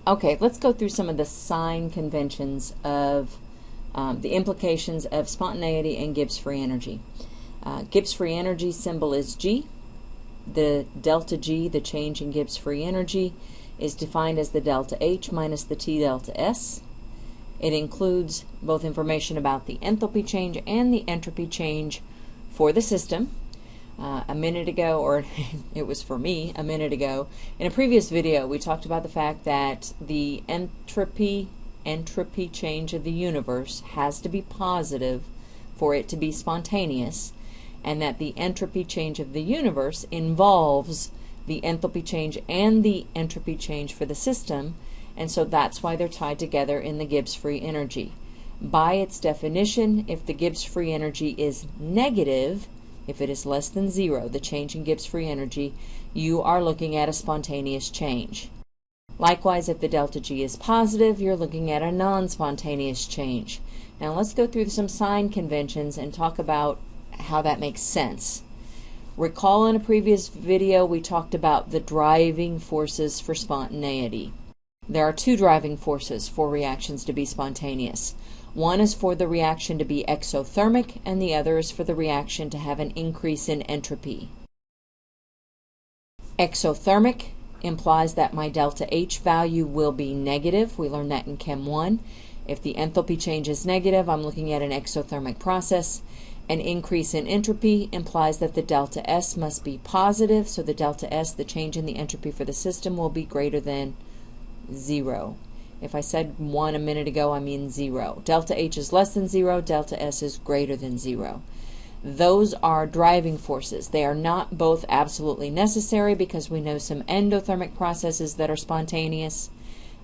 Okay, let's go through some of the sign conventions of the implications of spontaneity and Gibbs free energy. Gibbs free energy symbol is G. The delta G, the change in Gibbs free energy, is defined as the delta H minus the T delta S. It includes both information about the enthalpy change and the entropy change for the system. A minute ago, or it was for me a minute ago, in a previous video we talked about the fact that the entropy change of the universe has to be positive for it to be spontaneous, and that the entropy change of the universe involves the enthalpy change and the entropy change for the system, and so that's why they're tied together in the Gibbs free energy. By its definition, if the Gibbs free energy is negative, if it is less than zero, the change in Gibbs free energy, you are looking at a spontaneous change. Likewise, if the delta G is positive, you're looking at a non-spontaneous change. Now let's go through some sign conventions and talk about how that makes sense. Recall in a previous video we talked about the driving forces for spontaneity. There are two driving forces for reactions to be spontaneous. One is for the reaction to be exothermic, and the other is for the reaction to have an increase in entropy. Exothermic implies that my delta H value will be negative. We learned that in Chem 1. If the enthalpy change is negative, I'm looking at an exothermic process. An increase in entropy implies that the delta S must be positive, so the delta S, the change in the entropy for the system, will be greater than 0. If I said 1 a minute ago, I mean 0. Delta H is less than 0, delta S is greater than 0. Those are driving forces. They are not both absolutely necessary, because we know some endothermic processes that are spontaneous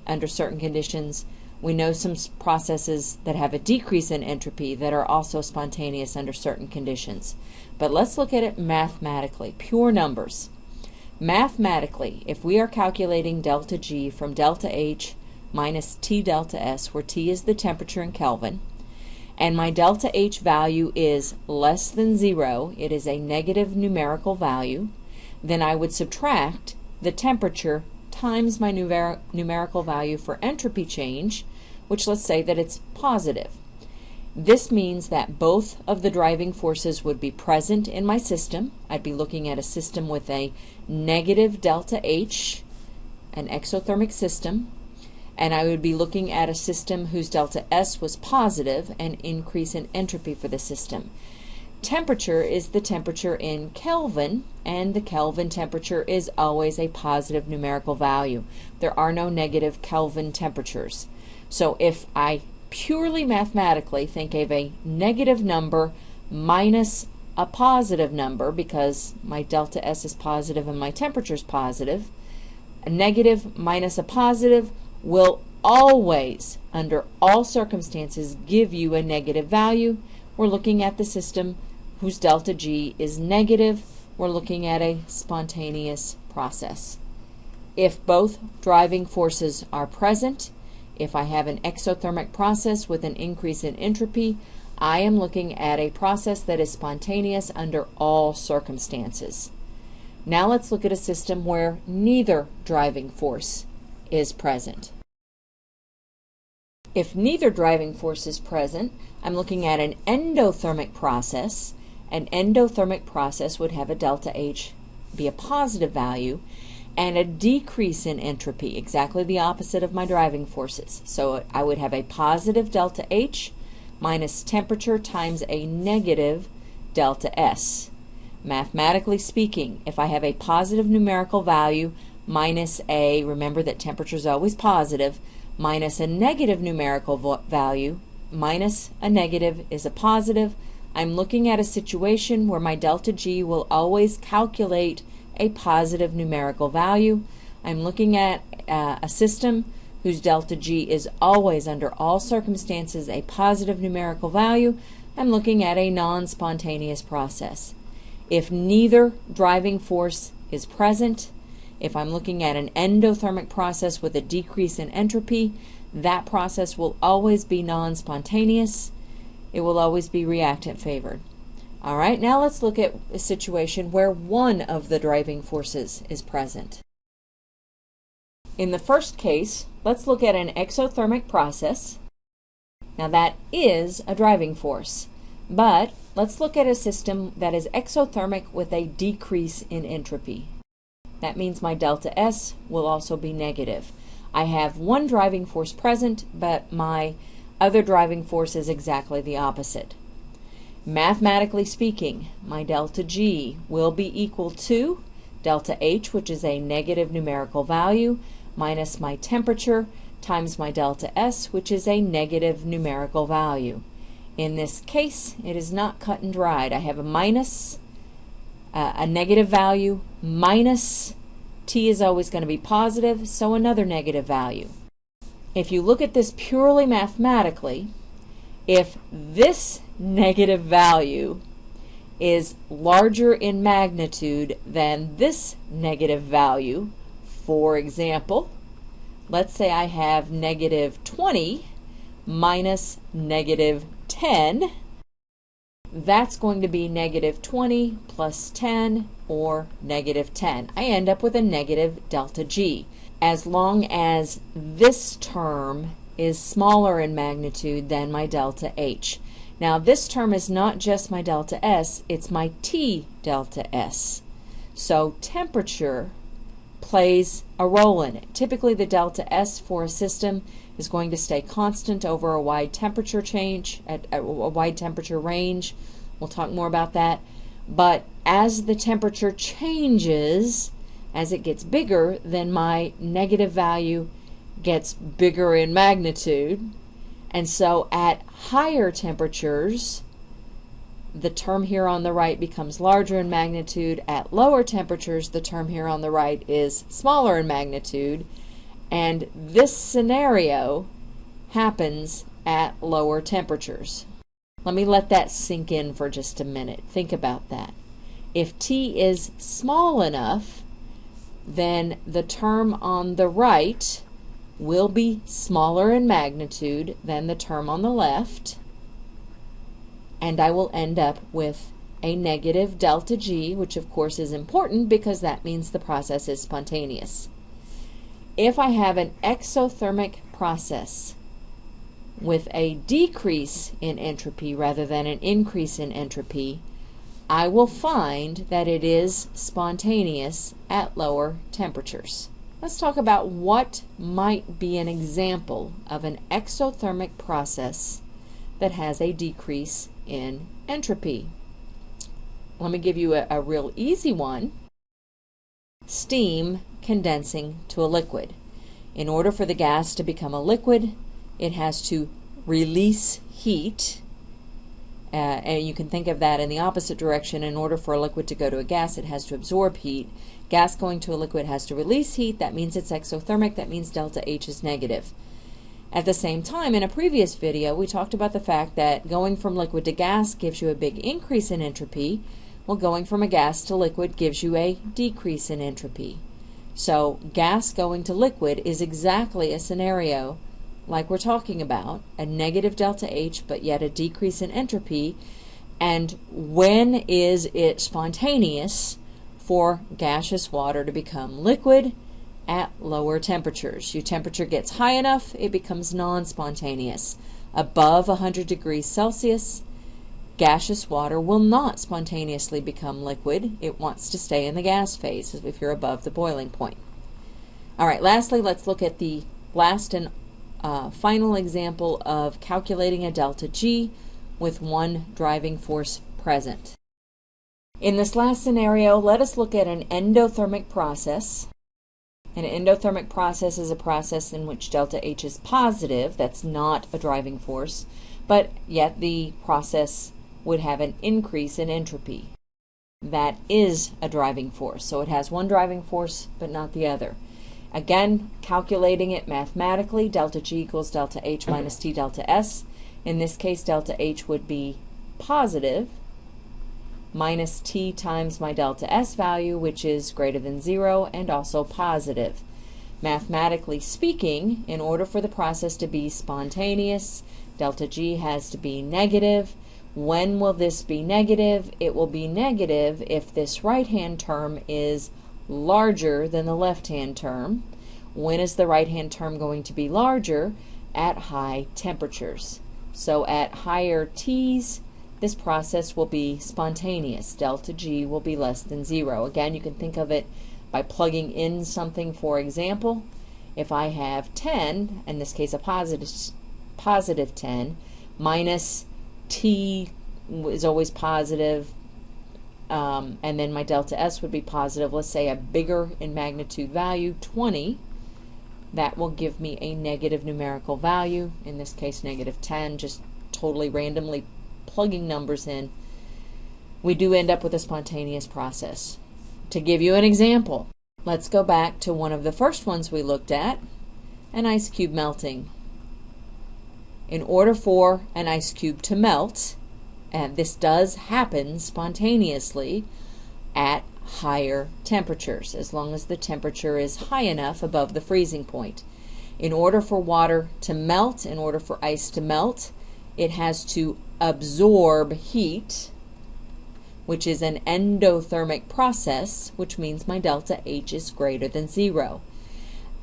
under certain conditions. We know some processes that have a decrease in entropy that are also spontaneous under certain conditions. But let's look at it mathematically, pure numbers. Mathematically, if we are calculating delta G from delta H minus T delta S, where T is the temperature in Kelvin, and my delta H value is less than 0, it is a negative numerical value, then I would subtract the temperature times my numerical value for entropy change, which let's say that it's positive. This means that both of the driving forces would be present in my system. I'd be looking at a system with a negative delta H, an exothermic system, and I would be looking at a system whose delta S was positive, an increase in entropy for the system. Temperature is the temperature in Kelvin, and the Kelvin temperature is always a positive numerical value. There are no negative Kelvin temperatures. So if I purely mathematically think of a negative number minus a positive number, because my delta S is positive and my temperature is positive, a negative minus a positive will always, under all circumstances, give you a negative value. We're looking at the system whose delta G is negative. We're looking at a spontaneous process. If both driving forces are present, if I have an exothermic process with an increase in entropy, I am looking at a process that is spontaneous under all circumstances. Now let's look at a system where neither driving force is present. If neither driving force is present, I'm looking at an endothermic process. An endothermic process would have a delta H be a positive value and a decrease in entropy, exactly the opposite of my driving forces. So I would have a positive delta H minus temperature times a negative delta S. Mathematically speaking, if I have a positive numerical value minus a, remember that temperature is always positive, minus a negative numerical value, minus a negative is a positive, I'm looking at a situation where my delta G will always calculate a positive numerical value. I'm looking at a system whose delta G is always, under all circumstances, a positive numerical value. I'm looking at a non-spontaneous process. If neither driving force is present, if I'm looking at an endothermic process with a decrease in entropy, that process will always be non-spontaneous. It will always be reactant favored. All right, now let's look at a situation where one of the driving forces is present. In the first case, let's look at an exothermic process. Now that is a driving force, but let's look at a system that is exothermic with a decrease in entropy. That means my delta S will also be negative. I have one driving force present, but my other driving force is exactly the opposite. Mathematically speaking, my delta G will be equal to delta H, which is a negative numerical value, minus my temperature times my delta S, which is a negative numerical value. In this case, it is not cut and dried. I have a negative value minus T is always going to be positive, so another negative value. If you look at this purely mathematically, if this negative value is larger in magnitude than this negative value, for example, let's say I have negative 20 minus negative 10. That's going to be negative 20 plus 10 or negative 10. I end up with a negative delta G. As long as this term is smaller in magnitude than my delta H. Now this term is not just my delta S, it's my T delta S. So temperature plays a role in it. Typically the delta S for a system is going to stay constant over a wide temperature change, at a wide temperature range. We'll talk more about that. But as the temperature changes, as it gets bigger, then my negative value gets bigger in magnitude. And so at higher temperatures, the term here on the right becomes larger in magnitude. At lower temperatures, the term here on the right is smaller in magnitude. And this scenario happens at lower temperatures. Let me let that sink in for just a minute. Think about that. If T is small enough, then the term on the right will be smaller in magnitude than the term on the left, and I will end up with a negative delta G, which of course is important because that means the process is spontaneous. If I have an exothermic process with a decrease in entropy rather than an increase in entropy, I will find that it is spontaneous at lower temperatures. Let's talk about what might be an example of an exothermic process that has a decrease in entropy. Let me give you a real easy one. Steam condensing to a liquid. In order for the gas to become a liquid, it has to release heat. And you can think of that in the opposite direction. In order for a liquid to go to a gas, it has to absorb heat. Gas going to a liquid has to release heat. That means it's exothermic. That means delta H is negative. At the same time, in a previous video, we talked about the fact that going from liquid to gas gives you a big increase in entropy, while going from a gas to liquid gives you a decrease in entropy. So gas going to liquid is exactly a scenario like we're talking about, a negative delta H, but yet a decrease in entropy. And when is it spontaneous for gaseous water to become liquid? At lower temperatures. Your temperature gets high enough, it becomes non-spontaneous. Above 100 degrees Celsius, gaseous water will not spontaneously become liquid. It wants to stay in the gas phase if you're above the boiling point. All right, lastly, let's look at the last and final example of calculating a delta G with one driving force present. In this last scenario, let us look at an endothermic process. An endothermic process is a process in which delta H is positive. That's not a driving force, but yet the process would have an increase in entropy. That is a driving force. So it has one driving force, but not the other. Again, calculating it mathematically, delta G equals delta H minus T delta S. In this case, delta H would be positive minus T times my delta S value, which is greater than 0 and also positive. Mathematically speaking, in order for the process to be spontaneous, delta G has to be negative. When will this be negative? It will be negative if this right-hand term is larger than the left-hand term. When is the right-hand term going to be larger? At high temperatures. So at higher T's, this process will be spontaneous. Delta G will be less than 0. Again, you can think of it by plugging in something. For example, if I have 10, in this case a positive 10, minus T is always positive, and then my delta S would be positive. Let's say a bigger in magnitude value, 20. That will give me a negative numerical value, in this case negative 10, just totally randomly plugging numbers in. We do end up with a spontaneous process. To give you an example, let's go back to one of the first ones we looked at, an ice cube melting. In order for an ice cube to melt, and this does happen spontaneously at higher temperatures, as long as the temperature is high enough above the freezing point. In order for water to melt, in order for ice to melt, it has to absorb heat, which is an endothermic process, which means my delta H is greater than 0.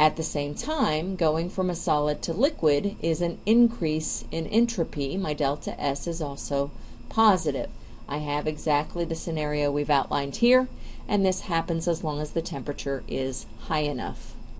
At the same time, going from a solid to liquid is an increase in entropy. My delta S is also positive. I have exactly the scenario we've outlined here, and this happens as long as the temperature is high enough.